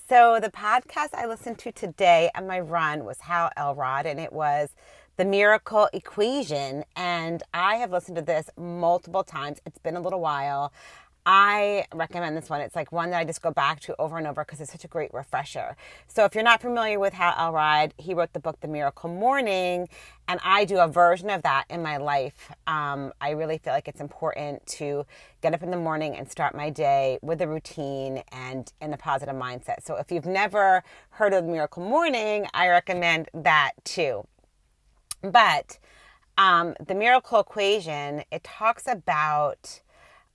So the podcast I listened to today on my run was Hal Elrod, and it was The Miracle Equation. And I have listened to this multiple times. It's been a little while. I recommend this one. It's like one that I just go back to over and over because it's such a great refresher. So if you're not familiar with Hal Elrod, he wrote the book The Miracle Morning, and I do a version of that in my life. I really feel like it's important to get up in the morning and start my day with a routine and in a positive mindset. So if you've never heard of The Miracle Morning, I recommend that too. But the Miracle Equation, it talks about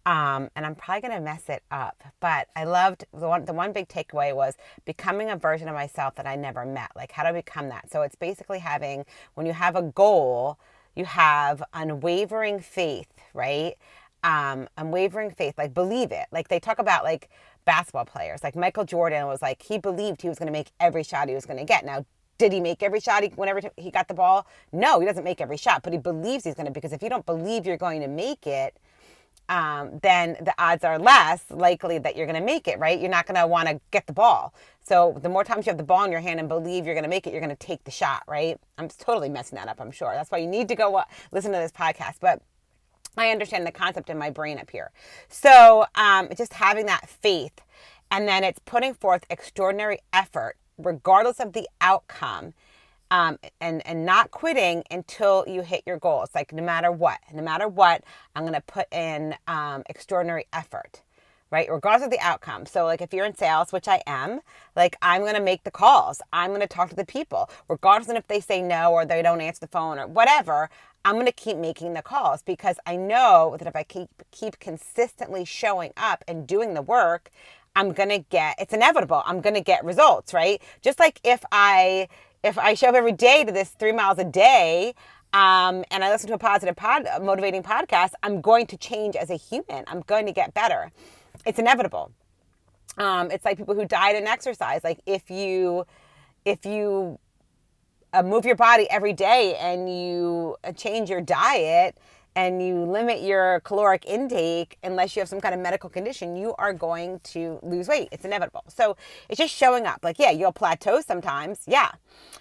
and I'm probably going to mess it up, but I loved the one big takeaway was becoming a version of myself that I never met. Like, how do I become that? So it's basically when you have a goal, you have unwavering faith, right? Unwavering faith, like believe it. Like they talk about like basketball players, like Michael Jordan was like, he believed he was going to make every shot he was going to get. Now, did he make every shot whenever he got the ball? No, he doesn't make every shot, but he believes he's going to, because if you don't believe you're going to make it, then the odds are less likely that you're going to make it, right? You're not going to want to get the ball. So the more times you have the ball in your hand and believe you're going to make it, you're going to take the shot, right? I'm totally messing that up, I'm sure. That's why you need to go listen to this podcast. But I understand the concept in my brain up here. So just having that faith, and then it's putting forth extraordinary effort, regardless of the outcome. And not quitting until you hit your goals. Like no matter what, I'm going to put in extraordinary effort, right? Regardless of the outcome. So like if you're in sales, which I am, like I'm going to make the calls. I'm going to talk to the people, regardless of if they say no or they don't answer the phone or whatever. I'm going to keep making the calls because I know that if I keep consistently showing up and doing the work, it's inevitable. I'm going to get results, right? Just like if I show up every day to this 3 miles a day, and I listen to a positive motivating podcast, I'm going to change as a human. I'm going to get better. It's inevitable. It's like people who diet and exercise. Like if you move your body every day and you change your diet and you limit your caloric intake, unless you have some kind of medical condition, you are going to lose weight. It's inevitable. So it's just showing up. Like, yeah, you'll plateau sometimes. Yeah.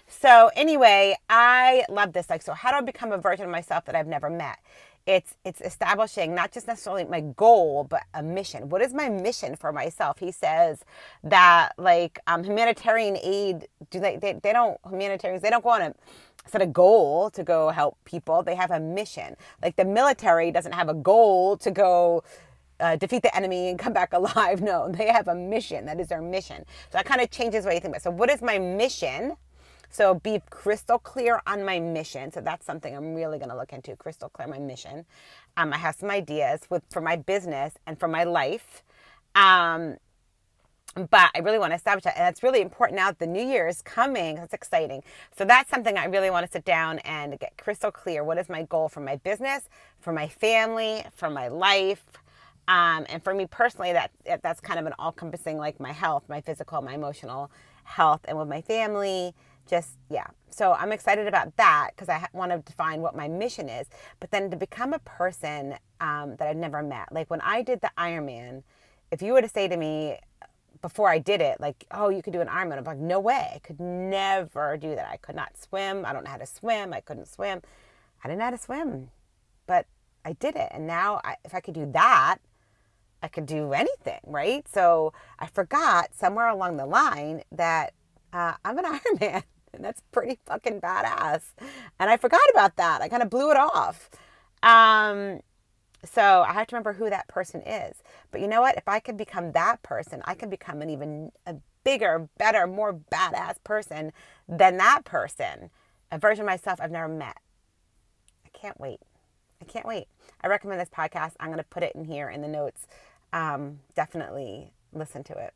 So anyway, I love this. Like, so how do I become a version of myself that I've never met? It's establishing not just necessarily my goal, but a mission. What is my mission for myself? He says that like humanitarian aid, humanitarians don't go on a set a goal to go help people. They have a mission. Like the military doesn't have a goal to go defeat the enemy and come back alive. No, they have a mission. That is their mission. So that kind of changes what you think about. So what is my mission? So be crystal clear on my mission. So that's something I'm really going to look into, crystal clear my mission. I have some ideas for my business and for my life. But I really want to establish that. And that's really important now that the new year is coming. That's exciting. So that's something I really want to sit down and get crystal clear. What is my goal for my business, for my family, for my life? And for me personally, that's kind of an all-encompassing, like my health, my physical, my emotional health, and with my family, yeah. So I'm excited about that because I want to define what my mission is. But then to become a person that I've never met. Like when I did the Ironman, if you were to say to me, before I did it, like, oh, you could do an Ironman. I'm like, no way. I could never do that. I could not swim. I don't know how to swim. I couldn't swim. I didn't know how to swim, but I did it. And now if I could do that, I could do anything, right? So I forgot somewhere along the line that I'm an Ironman, and that's pretty fucking badass. And I forgot about that. I kind of blew it off. So I have to remember who that person is. But you know what? If I can become that person, I can become a bigger, better, more badass person than that person. A version of myself I've never met. I can't wait. I recommend this podcast. I'm going to put it in here in the notes. Definitely listen to it.